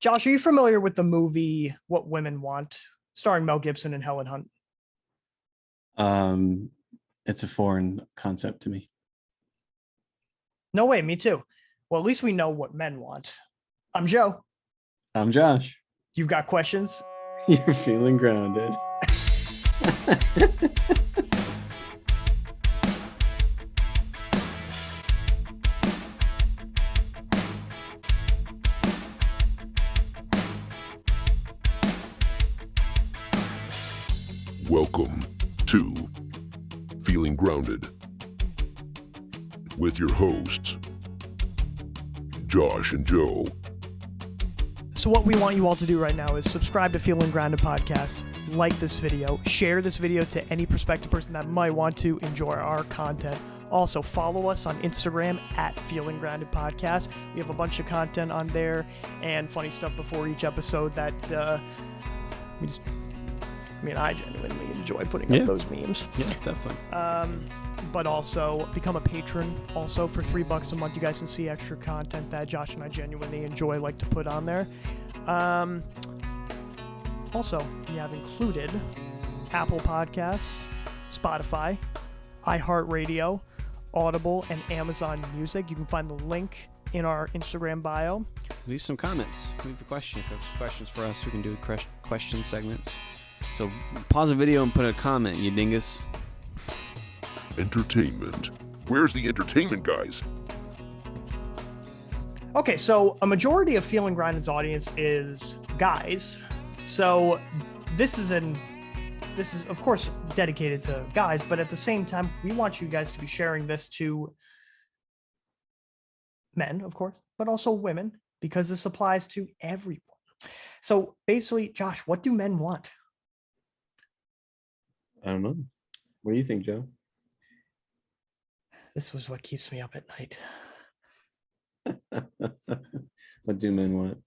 Josh, are you familiar with the movie What Women Want, starring Mel Gibson and Helen Hunt? Um, it's a foreign concept to me. No way, me too. Well, at least we know what men want. I'm Joe. I'm Josh. You've got questions? You're feeling grounded. Welcome to Feeling Grounded with your hosts, Josh and Joe. So what we want you all to do right now is subscribe to Feeling Grounded Podcast, like this video, share this video to any prospective person that might want to enjoy our content. Also, follow us on Instagram at Feeling Grounded Podcast. We have a bunch of content on there and funny stuff before each episode that I genuinely enjoy putting up those memes. Yeah, definitely. But also become a patron. Also, for $3 a month, you guys can see extra content that Josh and I genuinely enjoy, like to put on there. Also, we have included Apple Podcasts, Spotify, iHeartRadio, Audible, and Amazon Music. You can find the link in our Instagram bio. Leave some comments. Leave a question. If you have questions for us, we can do question segments. So pause the video and put a comment, you dingus. Entertainment. Where's the entertainment, guys? Okay, so a majority of Feeling Grounded's audience is guys. So this is of course dedicated to guys, but at the same time, we want you guys to be sharing this to men, of course, but also women, because this applies to everyone. So basically, Josh, what do men want? I don't know. What do you think, Joe? This was what keeps me up at night. What do men want?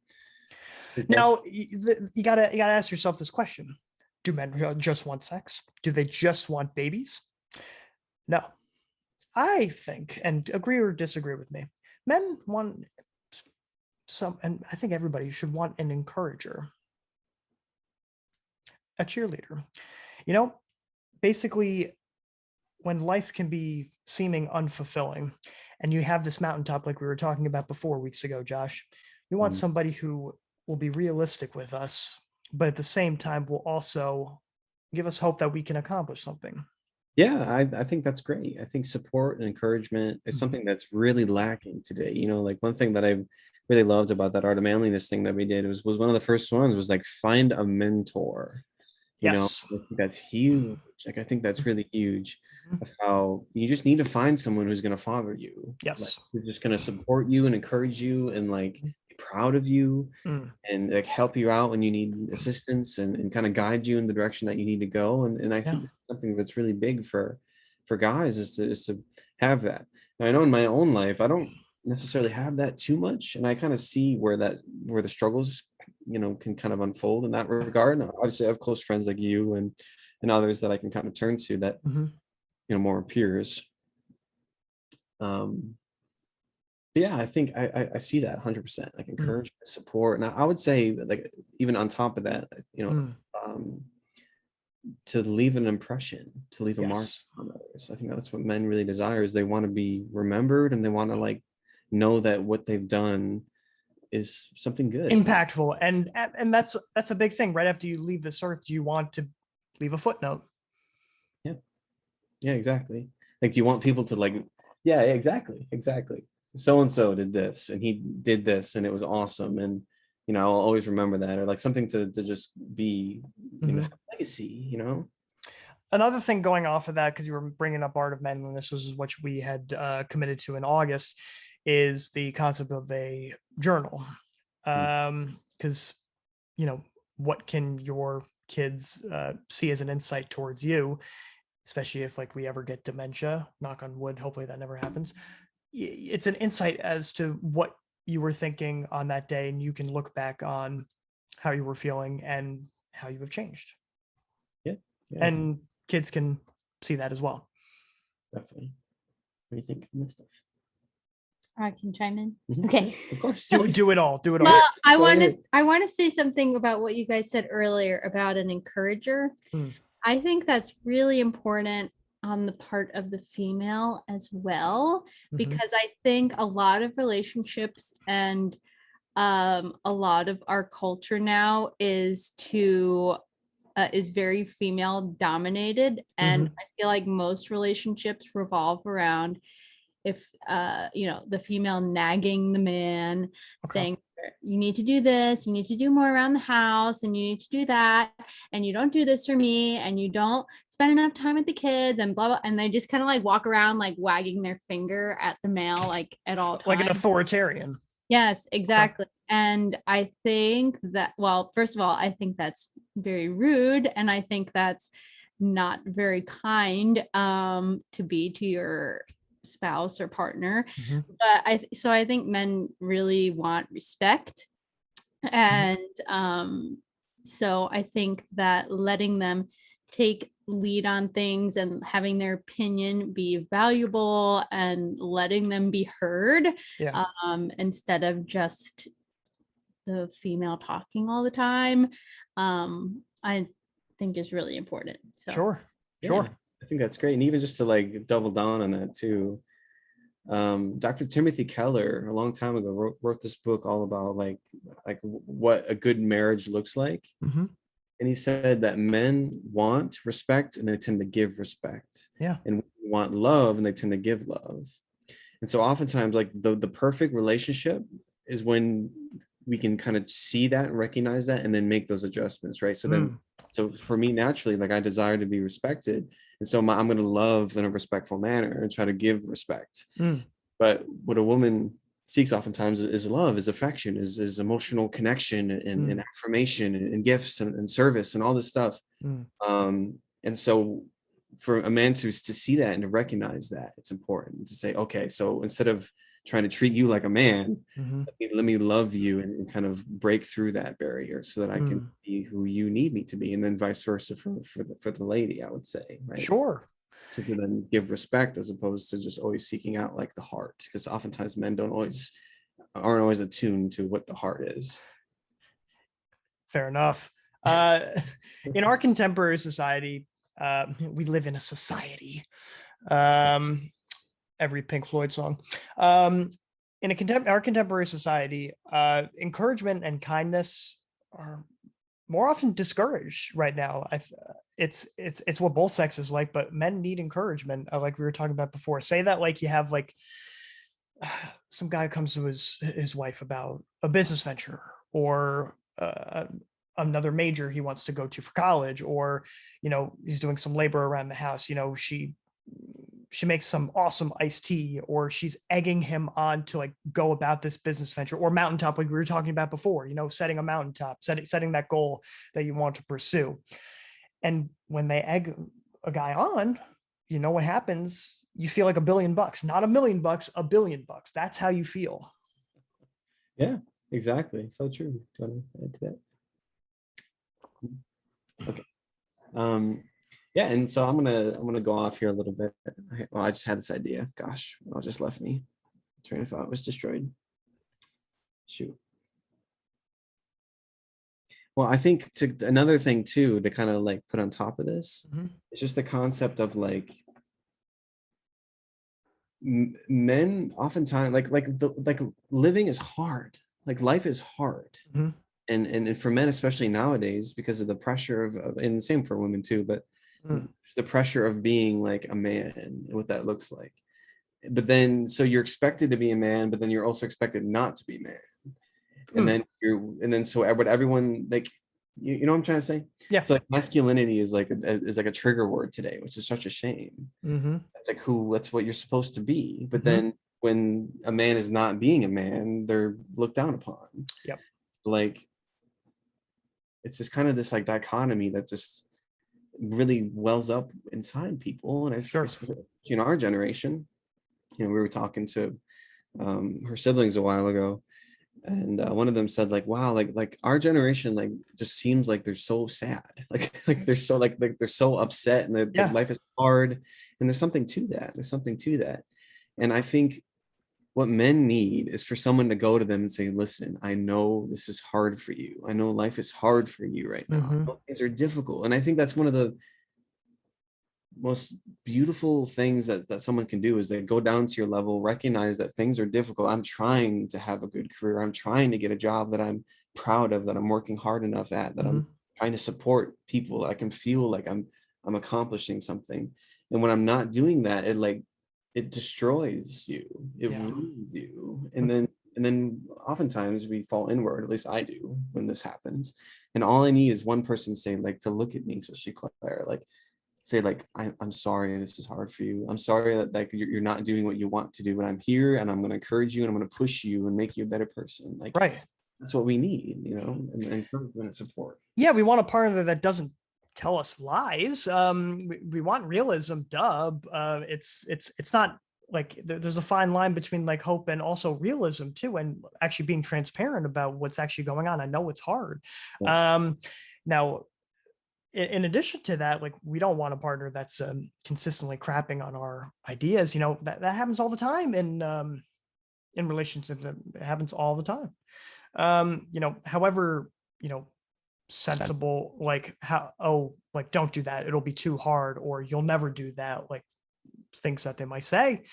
Now, you gotta ask yourself this question. Do men just want sex? Do they just want babies? No. I think, and agree or disagree with me, men want some, and I think everybody should want an encourager, a cheerleader. You know, basically, when life can be seeming unfulfilling and you have this mountaintop like we were talking about 4 weeks ago, Josh, we want somebody who will be realistic with us, but at the same time will also give us hope that we can accomplish something. Yeah, I think that's great. I think support and encouragement is something that's really lacking today. You know, like one thing that I really loved about that Art of Manliness thing that we did was one of the first ones was like find a mentor. You know, I think that's huge. Like, I think that's really huge of how you just need to find someone who's going to father you. Yes. Like, who's just going to support you and encourage you and like be proud of you and like help you out when you need assistance and kind of guide you in the direction that you need to go. And I think it's something that's really big for guys is to have that. Now, I know in my own life, I don't necessarily have that too much. And I kind of see where the struggles can kind of unfold in that regard. And obviously I have close friends like you and others that I can kind of turn to that, more peers. Yeah, I think I see that 100%, like encouragement, support. And I would say like, even on top of that, to leave an impression, to leave a mark on others. I think that's what men really desire is they want to be remembered and they want to like know that what they've done is something good, impactful, and that's a big thing. Right after you leave this earth, do you want to leave a footnote? Yeah, exactly. Like, do you want people to like, yeah, exactly. So and so did this, and he did this, and it was awesome, and I'll always remember that, or like something to just be, legacy. Another thing going off of that, because you were bringing up Art of Manliness, was what we had committed to in August, is the concept of a journal. Because, what can your kids see as an insight towards you, especially if like we ever get dementia, knock on wood, hopefully that never happens. It's an insight as to what you were thinking on that day, and you can look back on how you were feeling and how you have changed. Yeah. And kids can see that as well. Definitely. What do you think of this stuff? I can chime in. Mhm. Okay. Of course. Do it all. Do it all. Well, I Go want to ahead. say something about what you guys said earlier about an encourager. Hmm. I think that's really important on the part of the female as well, Mhm. because I think a lot of relationships and a lot of our culture now is very female dominated, and I feel like most relationships revolve around if the female nagging the man, saying you need to do this, you need to do more around the house, and you need to do that, and you don't do this for me, and you don't spend enough time with the kids, and blah blah, and they just kind of like walk around like wagging their finger at the male like at all times, like an authoritarian. Yes, exactly. And I think that, well, first of all, I think that's very rude, and I think that's not very kind to be to your spouse or partner. But I think men really want respect, and so I think that letting them take lead on things and having their opinion be valuable and letting them be heard, Yeah. instead of just the female talking all the time, I think is really important. So Sure. Yeah, I think that's great. And even just to like double down on that too, Dr. Timothy Keller a long time ago wrote this book all about like what a good marriage looks like. And he said that men want respect and they tend to give respect. Yeah. And women want love and they tend to give love. And so oftentimes like the perfect relationship is when we can kind of see that and recognize that and then make those adjustments, right? So then, so for me, naturally, like I desire to be respected. And so I'm going to love in a respectful manner and try to give respect. But what a woman seeks oftentimes is love, is affection, is emotional connection and affirmation and gifts and service and all this stuff. And so for a man to see that and to recognize that, it's important to say, okay, so instead of trying to treat you like a man, let me love you and kind of break through that barrier so that I can be who you need me to be, and then vice versa for the lady, I would say, right? Sure. To then give respect as opposed to just always seeking out like the heart, because oftentimes men aren't always attuned to what the heart is. Fair enough. In our contemporary society, we live in a society. Every Pink Floyd song. In our contemporary society, encouragement and kindness are more often discouraged right now. It's what both sexes like, but men need encouragement, like we were talking about before. Say that like you have like some guy comes to his wife about a business venture or another major he wants to go to for college, or he's doing some labor around the house. She makes some awesome iced tea, or she's egging him on to like go about this business venture or mountaintop, like we were talking about before, setting a mountaintop, setting that goal that you want to pursue. And when they egg a guy on, what happens? You feel like $1 billion, not $1 million, $1 billion. That's how you feel. Yeah, exactly. So true. Do you want to add to that? Okay. Yeah, and so I'm gonna go off here a little bit. Well, I just had this idea. Gosh, it just left me. Train of thought was destroyed. Shoot. Well, I think another thing too to kind of like put on top of this, it's just the concept of like men oftentimes like living is hard. Like life is hard. And for men, especially nowadays, because of the pressure of and same for women too, but the pressure of being like a man and what that looks like. But then, so you're expected to be a man, but then you're also expected not to be a man. And then so what everyone like, you know what I'm trying to say? Yeah. So like masculinity is like a trigger word today, which is such a shame. It's like that's what you're supposed to be. But then when a man is not being a man, they're looked down upon. Yep. Like, it's just kind of this like dichotomy that just really wells up inside people. And in our generation, we were talking to her siblings a while ago, and one of them said like, wow, like our generation like just seems like they're so sad, like they're so like they're so upset, and their life is hard, and there's something to that. And I think what men need is for someone to go to them and say, listen, I know this is hard for you. I know life is hard for you right now. I know things are difficult. And I think that's one of the most beautiful things that someone can do is they go down to your level, recognize that things are difficult. I'm trying to have a good career. I'm trying to get a job that I'm proud of, that I'm working hard enough at, that I'm trying to support people, that I can feel like I'm accomplishing something. And when I'm not doing that, it destroys you, it ruins you. And then oftentimes we fall inward, at least I do when this happens. And all I need is one person saying, like, to look at me, especially Claire, like, say, like, I'm sorry this is hard for you. I'm sorry that, like, you're not doing what you want to do, but I'm here and I'm going to encourage you and I'm going to push you and make you a better person. Like, that's what we need, you know, and encouragement and support. Yeah, we want a partner that doesn't tell us lies. We want realism, it's not like there's a fine line between like hope and also realism too, and actually being transparent about what's actually going on. I know it's hard. Now, in addition to that, like, we don't want a partner that's consistently crapping on our ideas. You know, that happens all the time in relationships. It happens all the time. You know, however, you know, sensible, like, like, don't do that, it'll be too hard, or you'll never do that, like, things that they might say.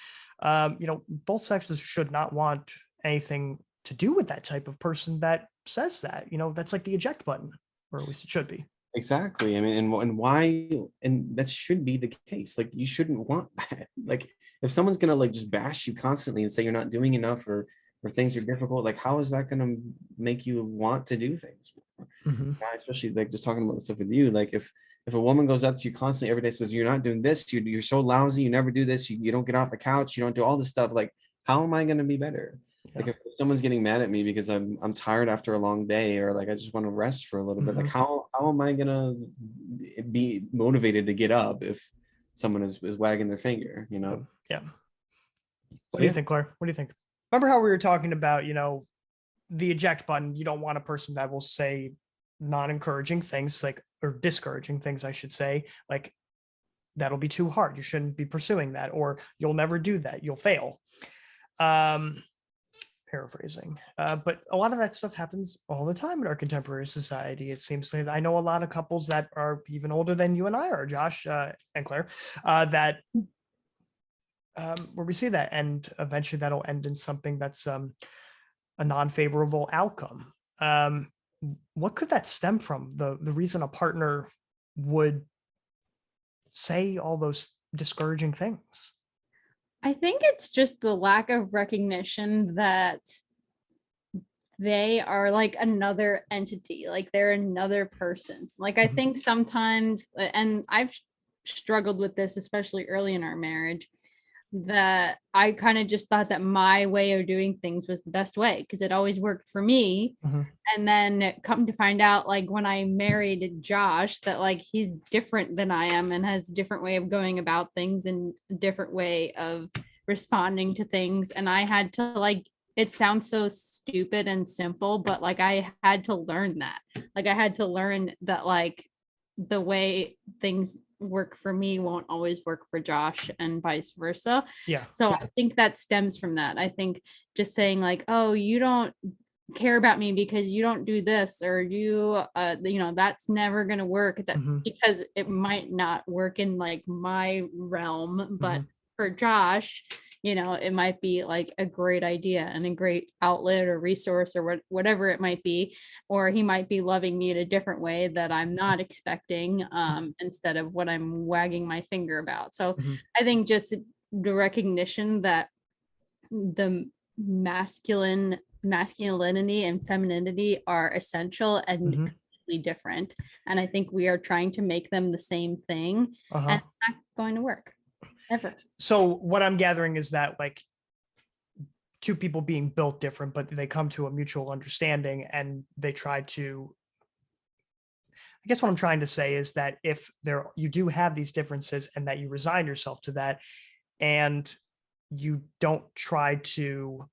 You know, both sexes should not want anything to do with that type of person that says that. You know, that's like the eject button, or at least it should be. Exactly. I mean, and why, and that should be the case. Like, you shouldn't want that. Like, if someone's gonna, like, just bash you constantly and say you're not doing enough, or things are difficult, like, how is that gonna make you want to do things? Especially, like, just talking about stuff with you, like, if a woman goes up to you constantly every day, says you're not doing this, you're so lousy, you never do this, you don't get off the couch, you don't do all this stuff, like, how am I going to be better? Like, if someone's getting mad at me because I'm tired after a long day, or like I just want to rest for a little bit, like, how am I gonna be motivated to get up if someone is wagging their finger, you know? What do you think, Claire? What do you think? Remember how we were talking about, you know, the eject button? You don't want a person that will say non-encouraging things, like, or discouraging things, I should say, like, that'll be too hard, you shouldn't be pursuing that, or you'll never do that, you'll fail. Paraphrasing, but a lot of that stuff happens all the time in our contemporary society. It seems like I know a lot of couples that are even older than you and I are, Josh and Claire, that where we see that, and eventually that'll end in something that's a non-favorable outcome. What could that stem from? The reason a partner would say all those discouraging things? I think it's just the lack of recognition that they are like another entity, like they're another person. Like, I think sometimes, and I've struggled with this, especially early in our marriage, that I kind of just thought that my way of doing things was the best way because it always worked for me. And then come to find out, like, when I married Josh, that, like, he's different than I am and has a different way of going about things and a different way of responding to things. And I had to, like, it sounds so stupid and simple, but, like, I had to learn that. Like, I had to learn that, like, the way things work for me won't always work for Josh, and vice versa. So I think that stems from that. I think just saying, like, oh, you don't care about me because you don't do this, or you know, that's never going to work, that because it might not work in, like, my realm, but for Josh, you know, it might be like a great idea and a great outlet or resource or whatever it might be, or he might be loving me in a different way that I'm not expecting, instead of what I'm wagging my finger about. So I think just the recognition that the masculinity and femininity are essential and completely different, and I think we are trying to make them the same thing, and it's not going to work ever. So what I'm gathering is that, like, two people being built different, but they come to a mutual understanding and they try to, I guess what I'm trying to say is that if you do have these differences and that you resign yourself to that, and you don't try to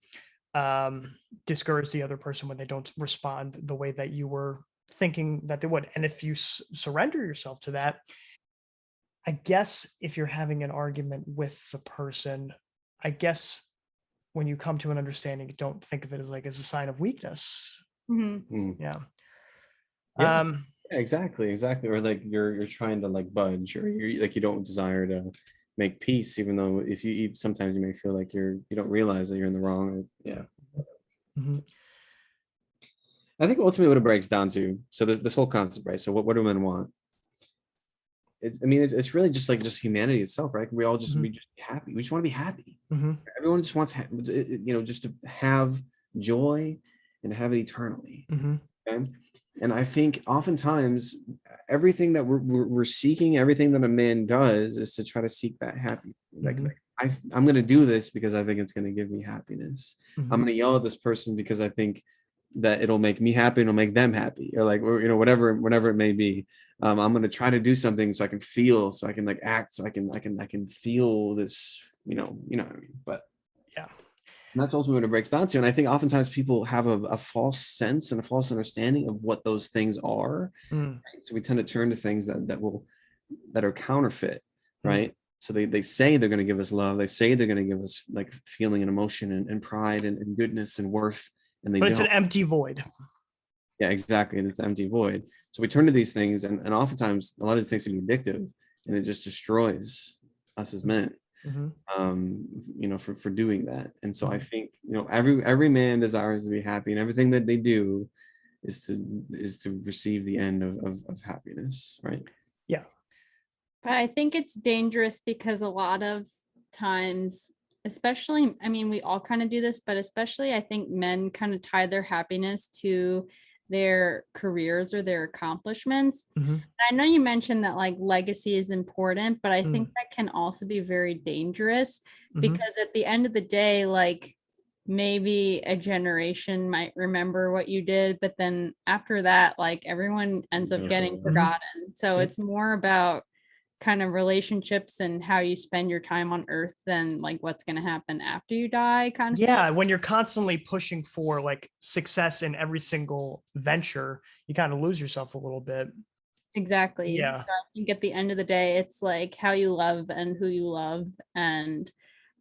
discourage the other person when they don't respond the way that you were thinking that they would, and if you surrender yourself to that, I guess if you're having an argument with the person, I guess when you come to an understanding, don't think of it as like as a sign of weakness. Yeah. Yeah, exactly. Or like you're trying to like budge, or you're like you don't desire to make peace, even though if you sometimes you may feel like you don't realize that you're in the wrong. Yeah. I think ultimately what it breaks down to, so this whole concept, right? So what do men want? It's really just humanity itself, right? We all we just be happy. We just want to be happy. Everyone just wants, just to have joy and have it eternally. Okay? And I think oftentimes everything that we're seeking, everything that a man does is to try to seek that happiness. Like I'm going to do this because I think it's going to give me happiness. I'm going to yell at this person because I think that it'll make me happy and it'll make them happy, or like, or, whatever it may be. I'm going to try to do something so I can feel, so I can like act, so I can feel this, you know what I mean? But yeah. And that's ultimately what it breaks down to. And I think oftentimes people have a false sense and a false understanding of what those things are. Right? So we tend to turn to things that are counterfeit, right? So they say they're going to give us love. They say they're going to give us like feeling and emotion and pride and goodness and worth. And but it's an empty void. Yeah, exactly. It's an empty void. So we turn to these things, and oftentimes a lot of the things can be addictive, and it just destroys us as men. For doing that. And so I think, every man desires to be happy, and everything that they do is to receive the end of happiness, right? Yeah. But I think it's dangerous because a lot of times, especially, we all kind of do this, but especially I think men kind of tie their happiness to their careers or their accomplishments. I know you mentioned that like legacy is important, but I think that can also be very dangerous because at the end of the day, like maybe a generation might remember what you did, but then after that, like everyone ends up getting forgotten. So it's more about kind of relationships and how you spend your time on earth than like what's going to happen after you die kind of thing. When you're constantly pushing for like success in every single venture, you kind of lose yourself a little bit. Exactly. So I think at the end of the day, it's like how you love and who you love. And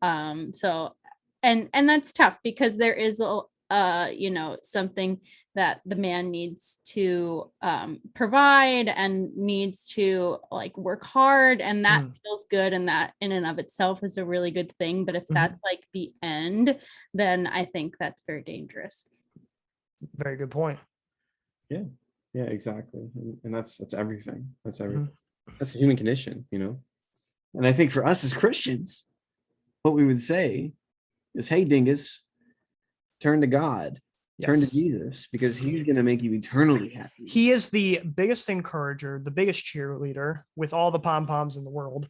so that's tough because there is something that the man needs to provide and needs to like work hard, and that feels good, and that in and of itself is a really good thing. But if that's like the end, then I think that's very dangerous. Very good point. Yeah, exactly. And that's everything. That's everything. That's the human condition, And I think for us as Christians, what we would say is, hey, dingus, turn to God, turn to Jesus, because he's going to make you eternally happy. He is the biggest encourager, the biggest cheerleader with all the pom-poms in the world,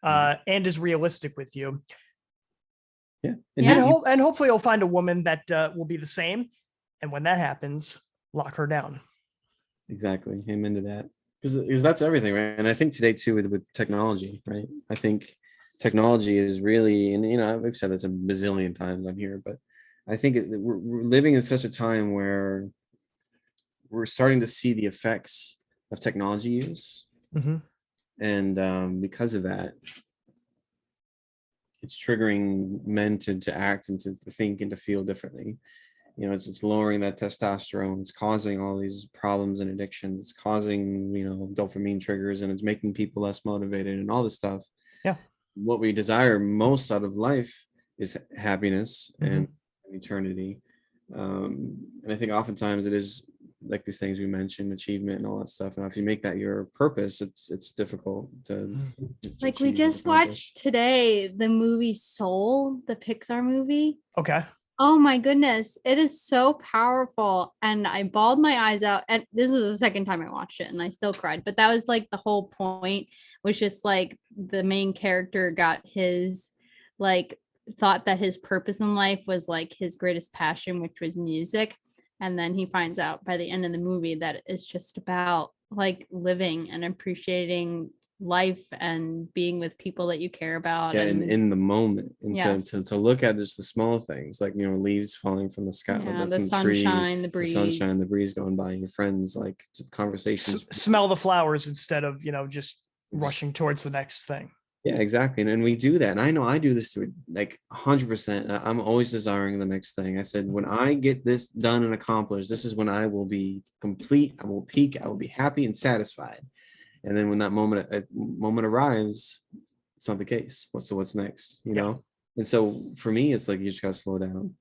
and is realistic with you. Yeah. And hopefully you'll find a woman that will be the same. And when that happens, lock her down. Exactly. Amen to that. Because that's everything, right? And I think today too with technology, right? I think technology is really, and we've said this a bazillion times on here, but I think we're living in such a time where we're starting to see the effects of technology use. And because of that, it's triggering men to act and to think and to feel differently. It's lowering that testosterone. It's causing all these problems and addictions. It's causing, dopamine triggers, and it's making people less motivated and all this stuff. Yeah. What we desire most out of life is happiness and eternity. And I think oftentimes it is like these things we mentioned, achievement and all that stuff. And if you make that your purpose, it's difficult to like we just watched today the movie Soul, the Pixar movie. Okay. Oh my goodness, it is so powerful. And I bawled my eyes out. And this is the second time I watched it and I still cried. But that was like the whole point, was just like the main character got his thought that his purpose in life was like his greatest passion, which was music. And then he finds out by the end of the movie that it's just about like living and appreciating life and being with people that you care about, and in the moment, and to look at just the small things, like leaves falling from the sky, the sunshine, the breeze going by, your friends, like conversations, smell the flowers instead of just rushing towards the next thing. Yeah, exactly. And we do that. And I know I do this to like 100%. I'm always desiring the next thing. I said, when I get this done and accomplished, this is when I will be complete. I will peak. I will be happy and satisfied. And then when that moment arrives, it's not the case. So what's next? You know? And so for me, it's like you just gotta slow down.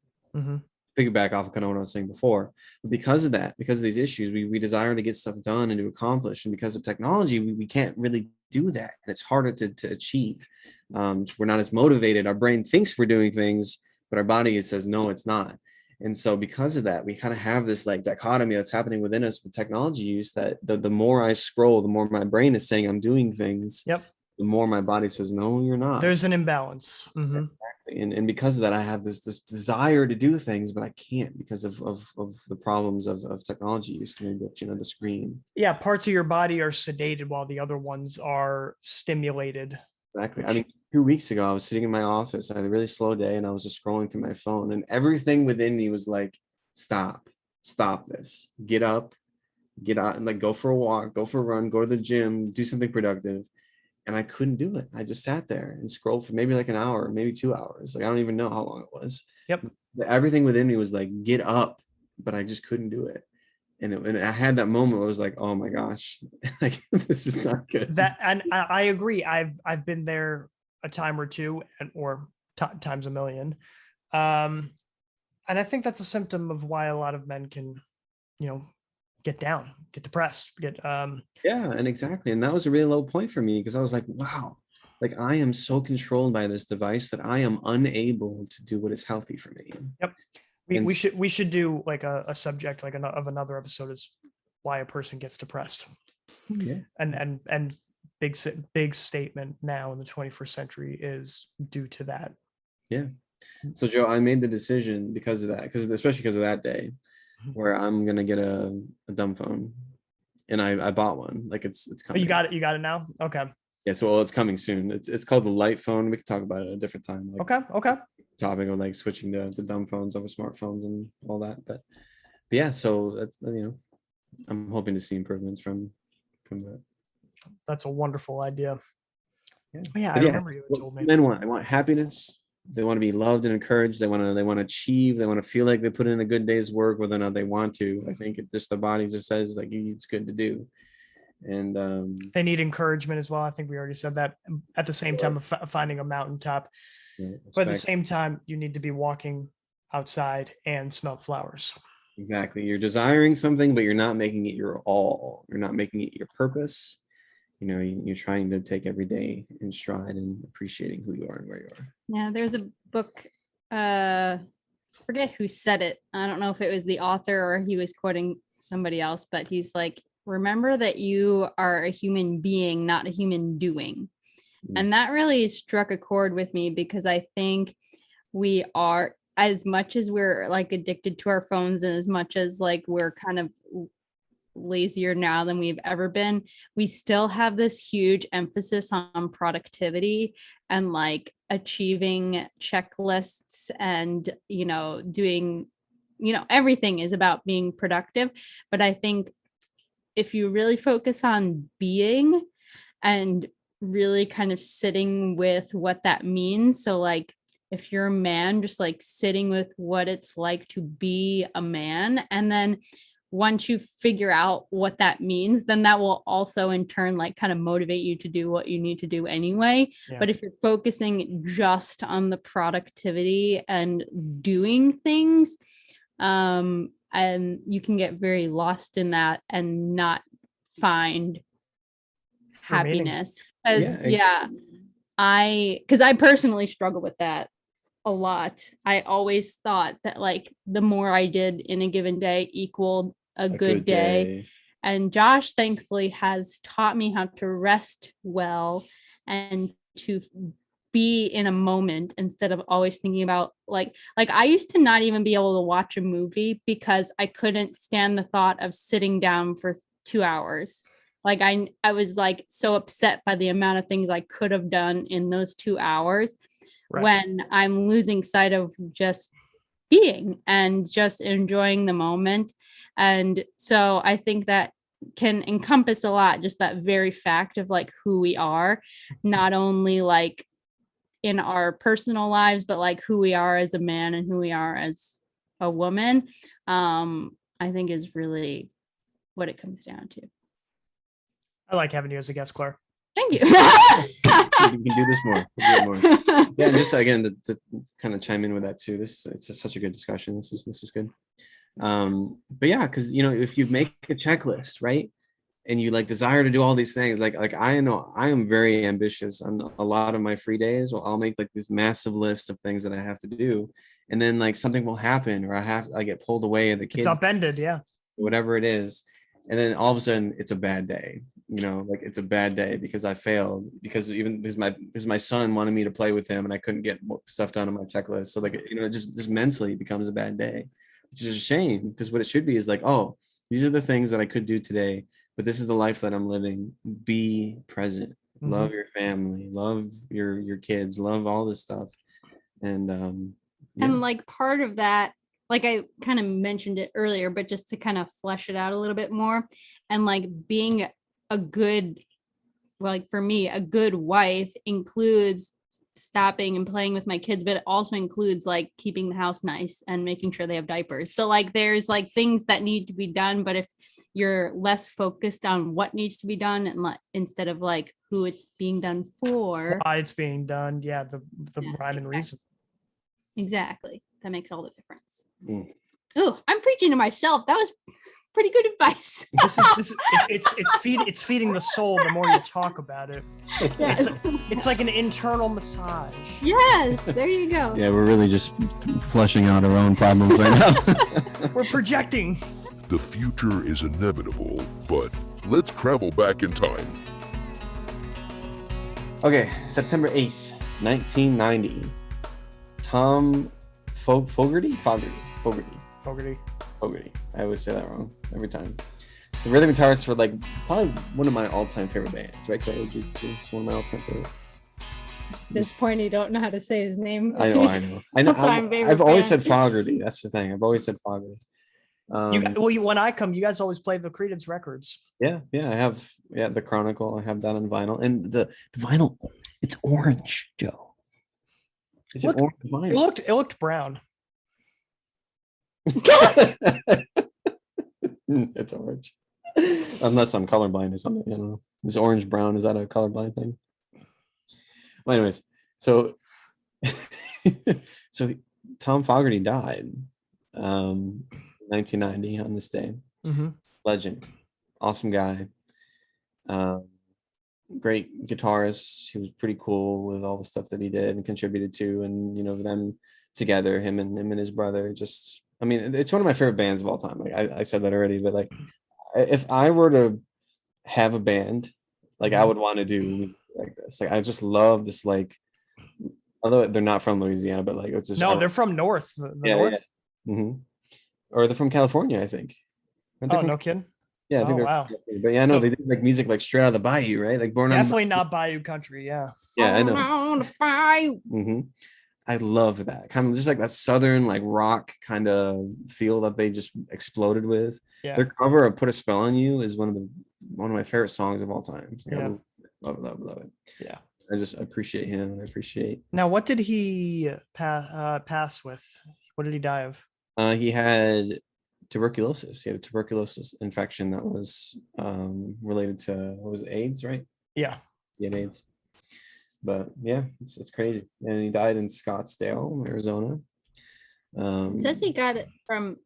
Piggyback off of kind of what I was saying before. But because of that, because of these issues, we desire to get stuff done and to accomplish. And because of technology, we can't really do that. And it's harder to achieve. We're not as motivated. Our brain thinks we're doing things, but our body says, no, it's not. And so because of that, we kind of have this like dichotomy that's happening within us with technology use, that the more I scroll, the more my brain is saying I'm doing things. The more my body says, no, you're not. There's an imbalance. Exactly. And because of that, I have this desire to do things, but I can't because of the problems of technology use, the addiction of the screen. Yeah, parts of your body are sedated while the other ones are stimulated. Exactly. I mean, 2 weeks ago, I was sitting in my office. I had a really slow day and I was just scrolling through my phone, and everything within me was like, stop this, get up, get out, and like go for a walk, go for a run, go to the gym, do something productive. And I couldn't do it. I just sat there and scrolled for maybe like an hour, maybe 2 hours. Like, I don't even know how long it was. Everything within me was like, get up, but I just couldn't do it. And I had that moment where I was like, oh my gosh, like this is not good. And I agree. I've been there a time or two, or times a million. And I think that's a symptom of why a lot of men can, get down, get depressed, yeah, and exactly. And that was a really low point for me, because I was like, wow, like I am so controlled by this device that I am unable to do what is healthy for me. We should do like a subject like of another episode is why a person gets depressed. And big statement now in the 21st century is due to that. So Joe, I made the decision because of that, especially because of that day, where I'm gonna get a dumb phone, and I bought one. Like it's coming. You got it now. Okay. Yeah, so it's coming soon. It's called the Light phone. We can talk about it at a different time. Like, okay. Topic of like switching to dumb phones over smartphones and all that. But yeah, so that's I'm hoping to see improvements from that. That's a wonderful idea. I But remember you told me. Men want happiness. They want to be loved and encouraged. They want to achieve. They want to feel like they put in a good day's work, whether or not they want to. I think the body just says like it's good to do. And they need encouragement as well. I think we already said that. At the same time of finding a mountaintop, but at the same time, you need to be walking outside and smell flowers. Exactly. You're desiring something, but you're not making it your all. You're not making it your purpose. You're trying to take every day in stride and appreciating who you are and where you are. Yeah, there's a book, forget who said it. I don't know if it was the author or he was quoting somebody else, but he's like, remember that you are a human being, not a human doing. And that really struck a chord with me, because I think we are, as much as we're like addicted to our phones, and as much as like we're kind of lazier now than we've ever been, we still have this huge emphasis on productivity and like achieving checklists and doing everything is about being productive. But I think if you really focus on being and really kind of sitting with what that means, so like if you're a man, just like sitting with what it's like to be a man, and then once you figure out what that means, then that will also in turn like kind of motivate you to do what you need to do anyway. But if you're focusing just on the productivity and doing things, and you can get very lost in that and not find happiness. Because I personally struggle with that a lot. I always thought that like the more I did in a given day equaled a good day. And Josh thankfully has taught me how to rest well and to be in a moment instead of always thinking about like I used to not even be able to watch a movie because I couldn't stand the thought of sitting down for 2 hours. Like I was like so upset by the amount of things I could have done in those 2 hours, when I'm losing sight of just being and just enjoying the moment. And so I think that can encompass a lot, just that very fact of like who we are, not only like in our personal lives, but like who we are as a man and who we are as a woman, I think is really what it comes down to. I like having you as a guest, Claire. Thank you. We can do this more. Yeah, and just again to kind of chime in with that too. It's just such a good discussion. This is good. But yeah, because if you make a checklist, right, and you like desire to do all these things, like I know I am very ambitious on a lot of my free days. Well, I'll make like this massive list of things that I have to do, and then like something will happen, or I get pulled away, and the kids it's upended, yeah, whatever it is, and then all of a sudden it's a bad day. Like it's a bad day because I failed, because my son wanted me to play with him and I couldn't get stuff done on my checklist. So like, it just mentally becomes a bad day, which is a shame, because what it should be is like, oh, these are the things that I could do today, but this is the life that I'm living. Be present, love your family, love your kids, love all this stuff. And and like part of that, like I kind of mentioned it earlier, but just to kind of flesh it out a little bit more, and like being a good, like for me, a good wife includes stopping and playing with my kids, but it also includes like keeping the house nice and making sure they have diapers. So like there's like things that need to be done, but if you're less focused on what needs to be done and instead of like who it's being done for, why it's being done, the rhyme and reason. Exactly. That makes all the difference. Oh, I'm preaching to myself. That was pretty good advice. It's feeding the soul the more you talk about it. Yes. It's like an internal massage. Yes, there you go. Yeah, we're really just fleshing out our own problems right now. We're projecting. The future is inevitable, but let's travel back in time. Okay, September 8th, 1990. Tom Fogerty. I always say that wrong every time. The rhythm guitarist for like probably one of my all-time favorite bands, right? It's one of my all-time favorites. At this point, you don't know how to say his name. I know. I've always said Fogerty. That's the thing. I've always said Fogerty. When I come, you guys always play the Creedence records. Yeah, I have the Chronicle. I have that on vinyl, and the vinyl, it's orange, Joe. It's an orange vinyl. It looked brown. It's orange, unless I'm colorblind or something. I don't know. Is orange brown? Is that a colorblind thing? Well, anyways, so Tom Fogerty died 1990 on this day. Legend, awesome guy, great guitarist. He was pretty cool with all the stuff that he did and contributed to, and them together, him and his brother, just, I mean, it's one of my favorite bands of all time. Like I said that already, but like if I were to have a band, like I would want to do like this. Like I just love this, like, although they're not from Louisiana, but like it's just, no, they're from north. North. Yeah. Mm-hmm. Or they're from California, I think. No kidding. Yeah, I think wow. But yeah, I know they did like music like straight out of the bayou, right? Like born definitely on not bayou country. Yeah. Yeah, I know. On the bayou. Mm-hmm. I love that kind of just like that southern like rock kind of feel that they just exploded with. Yeah. Their cover of "Put a Spell on You" is one of my favorite songs of all time. Yeah. Love it. Yeah. I just appreciate him. I appreciate. Now, what did he pass with? What did he die of? He had tuberculosis. He had a tuberculosis infection that was related to, what was it, AIDS, right? Yeah. He had AIDS. But yeah, it's crazy. And he died in Scottsdale, Arizona. It says he got it from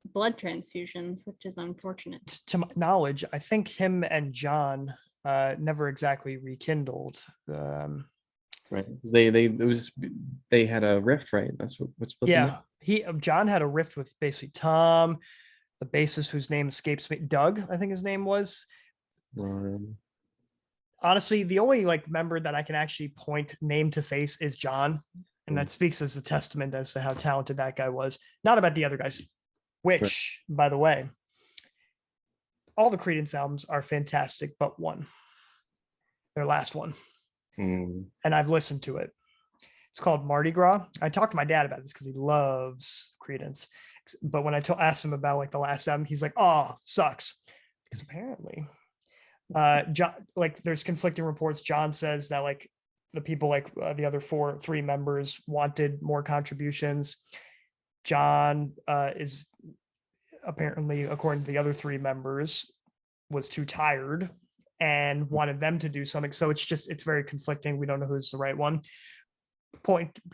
blood transfusions, which is unfortunate. To my knowledge, I think him and John never exactly rekindled. Right. They had a rift, right? That's what split them up. John had a rift with basically Tom, the bassist whose name escapes me, Doug, I think his name was. Honestly, the only like member that I can actually point name to face is John, and that speaks as a testament as to how talented that guy was. Not about the other guys, which, by the way, all the Creedence albums are fantastic, but one, their last one, and I've listened to it. It's called Mardi Gras. I talked to my dad about this because he loves Creedence, but when I asked him about like the last album, he's like, "Oh, sucks." because apparently, John, like there's conflicting reports. John says that like the people like the other three members wanted more contributions. John is apparently, according to the other three members, was too tired and wanted them to do something. So it's very conflicting. We don't know who's the right one.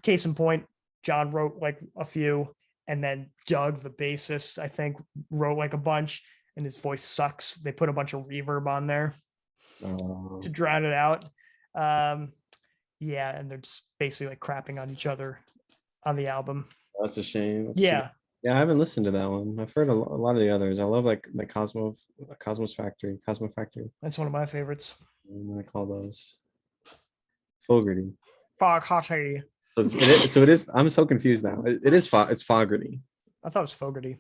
Case in point, John wrote like a few, and then Doug, the bassist, I think, wrote like a bunch, and his voice sucks. They put a bunch of reverb on there to drown it out. Yeah, and they're just basically like crapping on each other on the album. That's a shame. Yeah. Yeah, I haven't listened to that one. I've heard a lot of the others. I love like Cosmo Factory. That's one of my favorites. What do I call those? Fogerty. Fogerty. So it is. I'm so confused now. It's Fogerty. I thought it was Fogerty.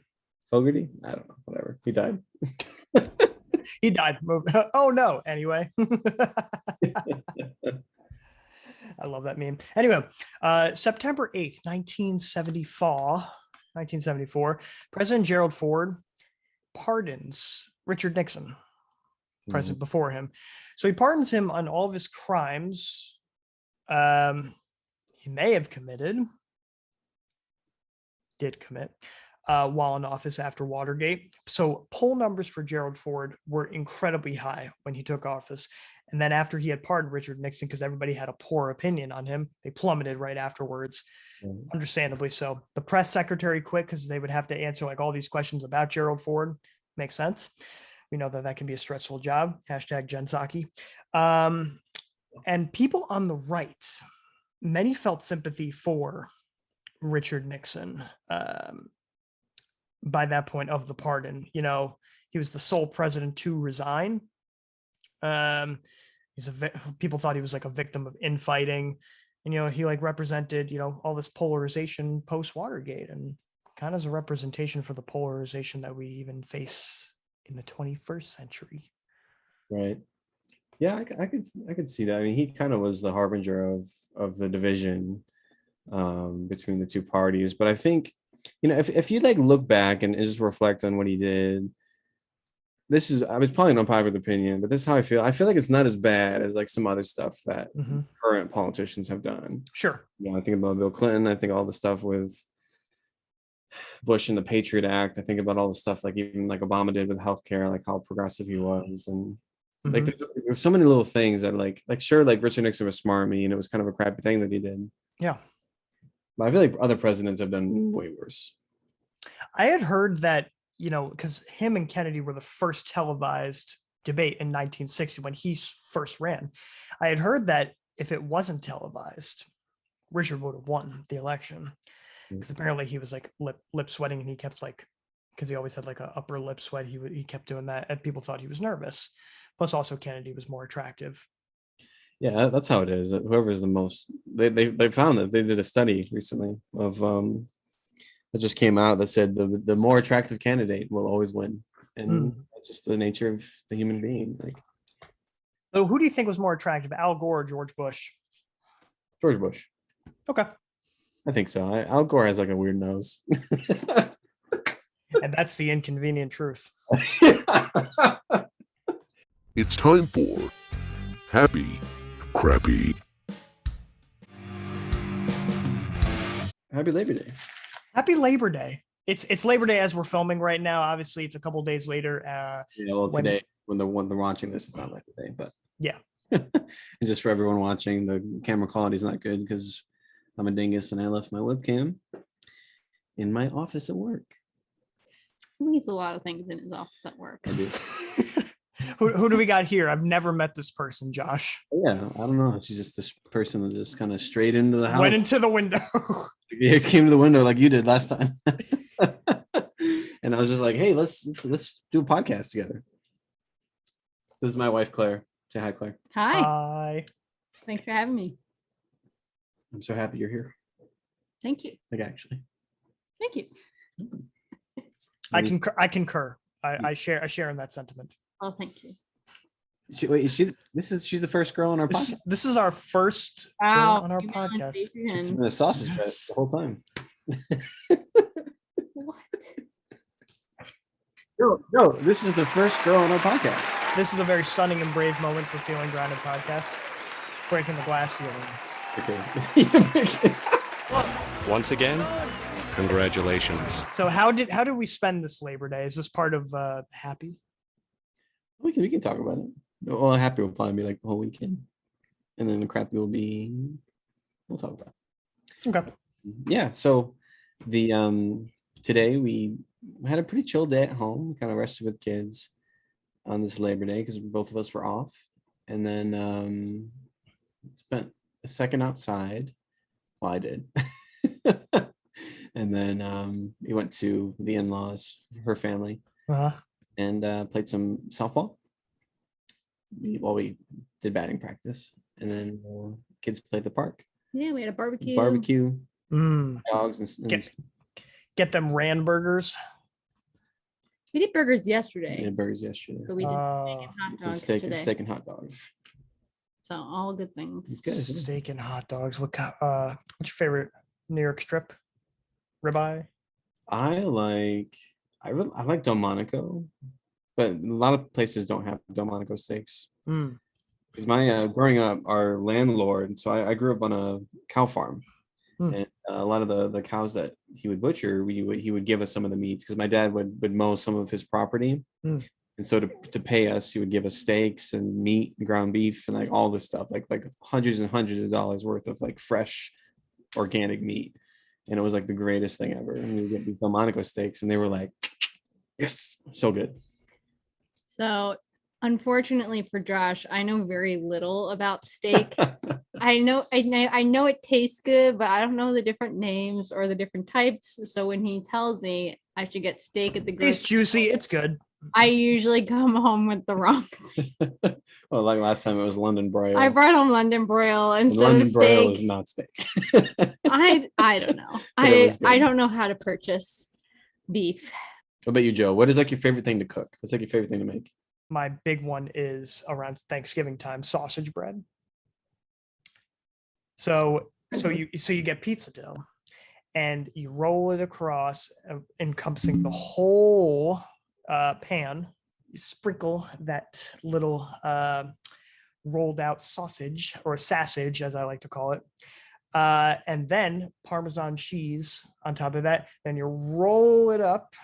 Fogerty? I don't know. Whatever. He died. He died. Oh no. Anyway. I love that meme. Anyway, September 8th, 1974, President Gerald Ford pardons Richard Nixon, president before him. So he pardons him on all of his crimes he may have did commit while in office after Watergate. So poll numbers for Gerald Ford were incredibly high when he took office. And then after he had pardoned Richard Nixon, because everybody had a poor opinion on him, they plummeted right afterwards. Understandably so. The press secretary quit because they would have to answer like all these questions about Gerald Ford. Makes sense. We know that can be a stressful job. Hashtag Jen Psaki. And people on the right, many felt sympathy for Richard Nixon by that point of the pardon. You know, he was the sole president to resign. People thought he was like a victim of infighting, and you know, he like represented, you know, all this polarization post Watergate, and kind of as a representation for the polarization that we even face in the 21st century. Right. Yeah, I could see that. I mean, he kind of was the harbinger of the division between the two parties. But I think, you know, if you like look back and just reflect on what he did, it's probably an unpopular opinion, but this is how I feel. I feel like it's not as bad as like some other stuff that current politicians have done. Sure. Yeah, I think about Bill Clinton. I think all the stuff with Bush and the Patriot Act. I think about all the stuff like even like Obama did with healthcare, like how progressive he was, and like there's so many little things that like sure, like Richard Nixon was smart. I mean, it was kind of a crappy thing that he did. Yeah. But I feel like other presidents have done way worse. I had heard that, you know, because him and Kennedy were the first televised debate in 1960 when he first ran. I had heard that if it wasn't televised, Richard would have won the election, because apparently he was like lip sweating, and he kept like, because he always had like a upper lip sweat, he kept doing that, and people thought he was nervous. Plus, also Kennedy was more attractive. Yeah, that's how it is. Whoever is the most, they found that they did a study recently of that just came out that said the more attractive candidate will always win, and that's just the nature of the human being. Like, so who do you think was more attractive, Al Gore or George Bush? George Bush. Okay, I think so. Al Gore has like a weird nose, and that's the inconvenient truth. It's time for Happy Crappy. Happy Labor Day. Happy Labor Day. It's Labor Day as we're filming right now. Obviously, it's a couple days later. Today, when they're watching this, it's not Labor Day, but yeah. And just for everyone watching, the camera quality is not good because I'm a dingus and I left my webcam in my office at work. He leaves a lot of things in his office at work. I do. Who do we got here? I've never met this person, Josh. Yeah, I don't know. She's just this person that just kind of straight into the house. Went into the window. He came to the window like you did last time. And I was just like, hey, let's do a podcast together. This is my wife, Claire. Say hi, Claire. Hi. Hi. Thanks for having me. I'm so happy you're here. Thank you. Like, actually. Thank you. I concur. I share in that sentiment. Oh, thank you. She's the first girl on our podcast. This is our first girl on our podcast. It's been a sausage fest the whole time. What? No, this is the first girl on our podcast. This is a very stunning and brave moment for Feeling Grounded podcast. Breaking the glass ceiling. Okay. Once again, congratulations. So how did we spend this Labor Day? Is this part of Happy? We can talk about it. Well, happy will probably be like the whole weekend, and then the crappy will be. We'll talk about it. Okay. Yeah. So the today we had a pretty chill day at home. Kind of rested with kids on this Labor Day because both of us were off, and then spent a second outside. Well, I did. And then we went to the in-laws, her family, and played some softball. We did batting practice, and then kids played the park. Yeah, we had a barbecue. Dogs and Get them Rand burgers. We did burgers yesterday. We did burgers yesterday. But we did hot dogs today. Steak and hot dogs. So all good things. It's good. Steak and hot dogs. What's your favorite New York strip? Ribeye? I like Delmonico, but a lot of places don't have Delmonico steaks. Because my growing up, our landlord, so I grew up on a cow farm, and a lot of the cows that he would butcher, he would give us some of the meats because my dad would mow some of his property, and so to pay us, he would give us steaks and meat, and ground beef, and like all this stuff, like hundreds and hundreds of dollars worth of like fresh, organic meat, and it was like the greatest thing ever. And we would get these Delmonico steaks, and they were like, yes, so good. So unfortunately for Josh, I know very little about steak. I know it tastes good, but I don't know the different names or the different types. So when he tells me I should get steak at the grocery It's juicy. It's good. I usually come home with the wrong thing. Well, like last time it was London broil. I brought home London broil instead London of steak. broil is not steak. I don't know. I don't know how to purchase beef. What about you, Joe? What is like your favorite thing to cook? What's like your favorite thing to make? My big one is around Thanksgiving time, sausage bread. So you get pizza dough and you roll it across, encompassing the whole pan. You sprinkle that little rolled out sausage, or sausage as I like to call it, and then Parmesan cheese on top of that. Then you roll it up,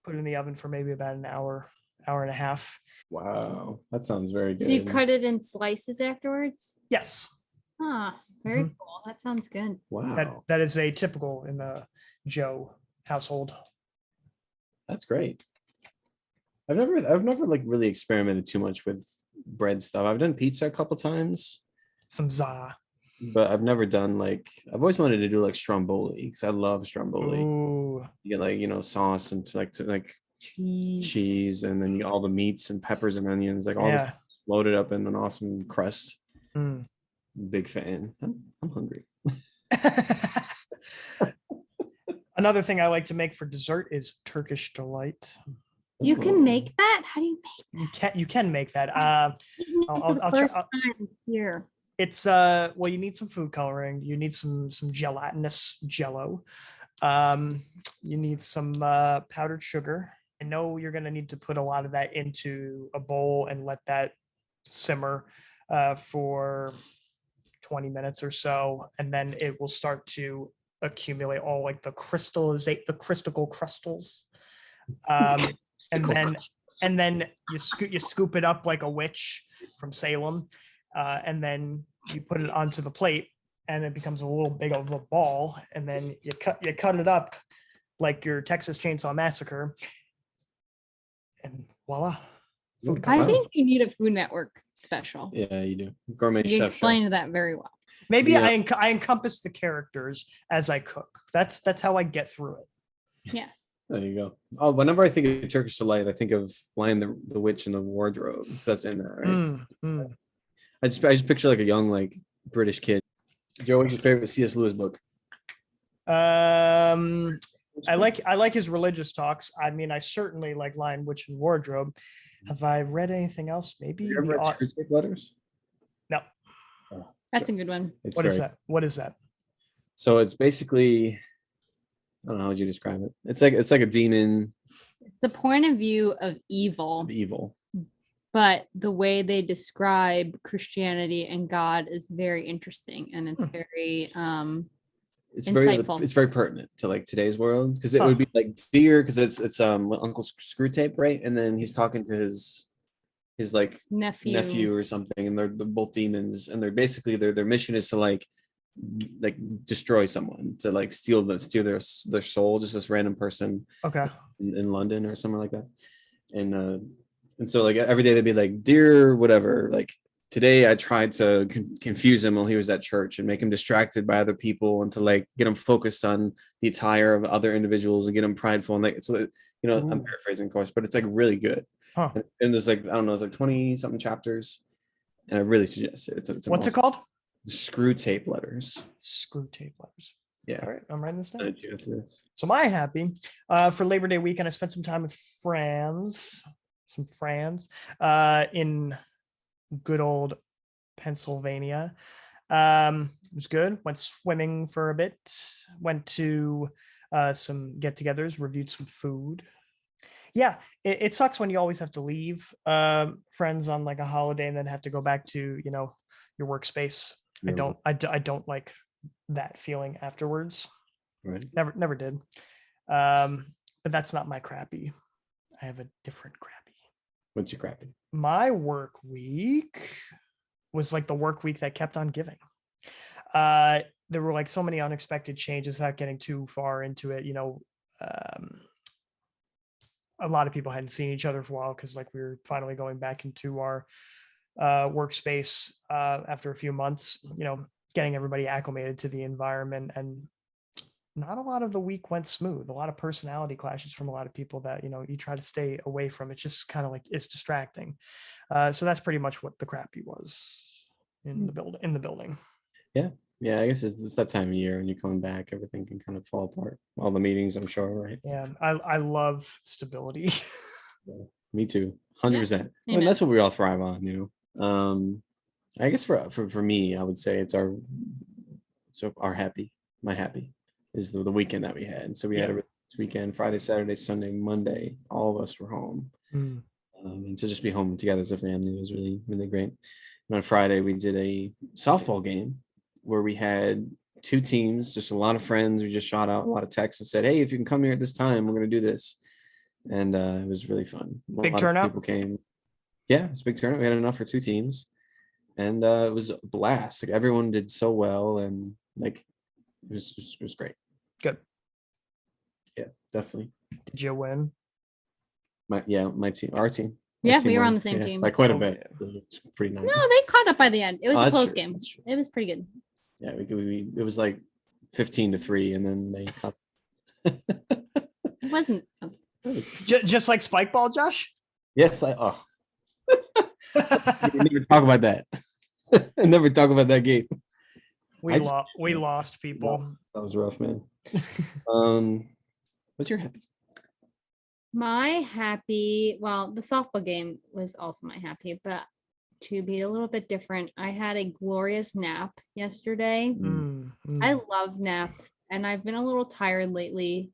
put it in the oven for maybe about an hour and a half. Wow, that sounds very good. So you cut it in slices afterwards? Yes. Very cool. That sounds good. Wow, that is a typical in the Joe household. That's great. I've never like really experimented too much with bread stuff. I've done pizza a couple times. Some za. But I've never done like, I've always wanted to do like Stromboli because I love Stromboli. Ooh. You get like, sauce and like cheese, and then all the meats and peppers and onions, like all this loaded up in an awesome crust. Big fan. I'm hungry. Another thing I like to make for dessert is Turkish Delight. You can make that? How do you make that? You can make that. I'll first try. time here. It's well, you need some food coloring. You need some gelatinous jello. You need some powdered sugar. I know you're going to need to put a lot of that into a bowl and let that simmer for 20 minutes or so, and then it will start to accumulate all like the crystal crystals. And then you scoop it up like a witch from Salem, and then you put it onto the plate, and it becomes a little big of a ball, and then you cut it up like your Texas Chainsaw Massacre, and voila. I think you need a Food Network special. Yeah, you do. Gourmet You chef explained that very well. Maybe Yeah. I encompass the characters as I cook. That's how I get through it. Yes. There you go. Oh, whenever I think of Turkish Delight, I think of Lion the Witch in the Wardrobe. That's in there, right? I just picture like a young like British kid. Joe, what's your favorite C.S. Lewis book? I like his religious talks. I mean, I certainly like Lion, Witch, and Wardrobe. Have I read anything else? Maybe. You ever read Screwtape Letters? No. That's a good one. What is that? What is that? So it's basically don't know how would you describe it. It's like a demon. It's the point of view of evil, but the way they describe Christianity and God is very interesting, and it's very insightful. It's very pertinent to like today's world, because it would be like deer, because it's Uncle Screwtape, right? And then he's talking to his like nephew or something, and they're both demons, and they're basically their mission is to like destroy someone, to like steal their soul, just this random person in London or somewhere like that. And so like every day they'd be like, dear whatever, like today I tried to confuse him while he was at church and make him distracted by other people, and to like get him focused on the attire of other individuals and get him prideful, and like, so that, you know, I'm paraphrasing of course, but it's like really good. And there's like, I don't know, it's like 20 something chapters, and I really suggest it. It's what's it called? Screwtape Letters. Screwtape Letters. Yeah. All right, I'm writing this down. So my happy for Labor Day weekend, I spent some time with some friends in good old Pennsylvania. It was good. Went swimming for a bit. Went to some get-togethers. Reviewed some food. Yeah, it sucks when you always have to leave friends on like a holiday and then have to go back to, you know, your workspace. Yeah. I don't like that feeling afterwards. Right. Never did. But that's not my crappy. I have a different crappy. What's your crappy? My work week was like the work week that kept on giving. There were like so many unexpected changes without getting too far into it. You know, a lot of people hadn't seen each other for a while because like we were finally going back into our workspace after a few months, you know, getting everybody acclimated to the environment, and not a lot of the week went smooth. A lot of personality clashes from a lot of people that, you know, you try to stay away from. It's just kind of like, it's distracting. So that's pretty much what the crappy was in the building. Yeah, I guess it's that time of year when you're coming back, everything can kind of fall apart. All the meetings, I'm sure, right? Yeah, I love stability. Yeah, me too, 100%. Yes. I mean, that's what we all thrive on, you know. I guess for me, I would say it's my happy is the weekend that we had. So we had a weekend, Friday, Saturday, Sunday, Monday. All of us were home, and to just be home together as a family was really, really great. And on Friday, we did a softball game where we had two teams, just a lot of friends. We just shot out a lot of texts and said, hey, if you can come here at this time, we're going to do this. And it was really fun. Big turnout? People came. Yeah, it's a big turnout. We had enough for two teams. And it was a blast. Like everyone did so well, and like it was great. Good. Yeah, definitely. Did you win? My team, our team. Yeah, we were on the same team. Like quite a bit. It's pretty nice. No, they caught up by the end. It was a close game. It was pretty good. Yeah, we it was like 15-3, and then they caught. It wasn't. Just like spike ball, Josh? Yes, we never talk about that. I never talk about that game. We lost people. That was rough, man. What's your happy? My happy, well, the softball game was also my happy, but to be a little bit different, I had a glorious nap yesterday. I love naps, and I've been a little tired lately.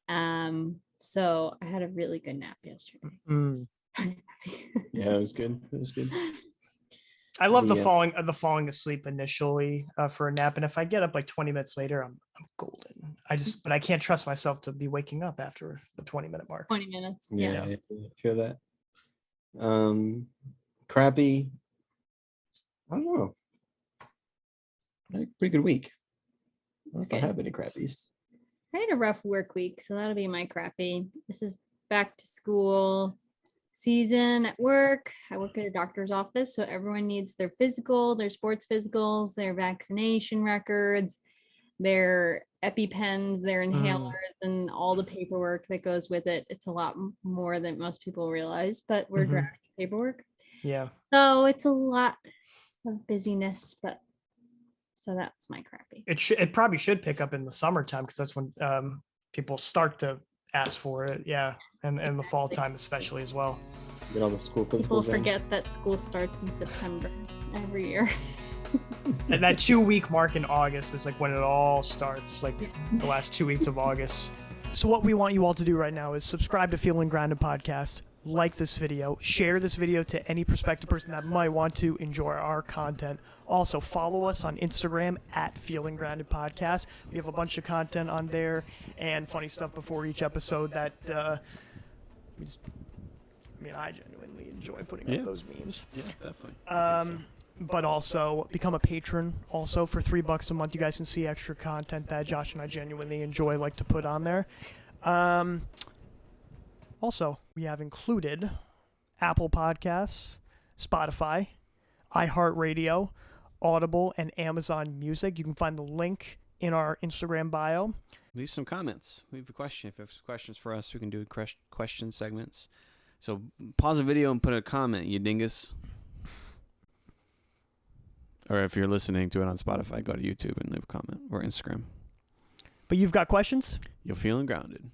So I had a really good nap yesterday. Yeah, it was good. I love the falling asleep initially for a nap, and if I get up like 20 minutes later, I'm golden. But I can't trust myself to be waking up after the 20-minute mark. 20 minutes. Yeah, Yes. I feel that. Crappy. I don't know. I had a pretty good week. I don't know if I have any crappies. I had a rough work week, so that'll be my crappy. This is back to school season at work. I work at a doctor's office, so everyone needs their physical, their sports physicals, their vaccination records, their EpiPens, their inhalers, and all the paperwork that goes with it. It's a lot more than most people realize, but we're drafting paperwork. Yeah. So it's a lot of busyness, but so that's my crappy. It probably should pick up in the summertime, because that's when people start to ask for it. Yeah. And the fall time especially as well. Get all the school people forget that school starts in September every year. And that 2-week mark in August is like when it all starts, like the last 2 weeks of August. So what we want you all to do right now is subscribe to Feeling Grounded Podcast, like this video, share this video to any prospective person that might want to enjoy our content. Also, follow us on Instagram at Feeling Grounded Podcast. We have a bunch of content on there and funny stuff before each episode that I genuinely enjoy putting up those memes. Yeah, definitely. But also become a patron. Also, for $3 a month, you guys can see extra content that Josh and I genuinely enjoy, like to put on there. Also, we have included Apple Podcasts, Spotify, iHeartRadio, Audible, and Amazon Music. You can find the link in our Instagram bio. Leave some comments. Leave a question. If you have questions for us, we can do question segments. So pause the video and put a comment, you dingus. Or if you're listening to it on Spotify, go to YouTube and leave a comment, or Instagram. But you've got questions? You're feeling grounded.